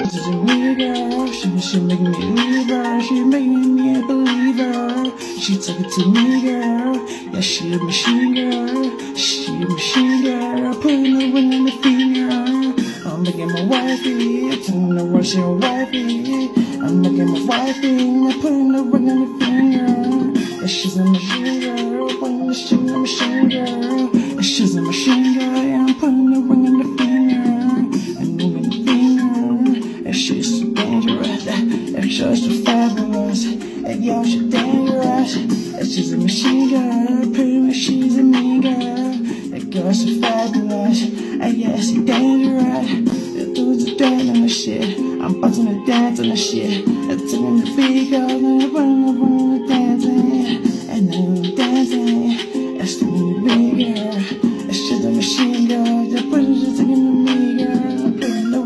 She's a me girl, she making me leave her, she making me a believer. She took it to me girl, yeah she a machine girl, she a machine girl, putting a ring on the finger. I'm making my wifey, telling her what she a wifey. I'm making my wifey, putting a ring on the finger. Yeah she's a machine girl, putting a machine girl. Yeah she's a machine girl, yeah I'm putting a ring on the finger. And she's so dangerous, and she's so fabulous. And yo, she's dangerous, and she's a machine girl. Pretty much she's a mean girl. That girl's so fabulous, and yeah, she's dangerous. The dudes are dead on the shit. I'm busting the dance on the shit. I'm telling the big girl, and I'm running the dancing. And I'm dancing, and still the big girl. And she's a machine girl. The presence is taking the me girl. I'm putting the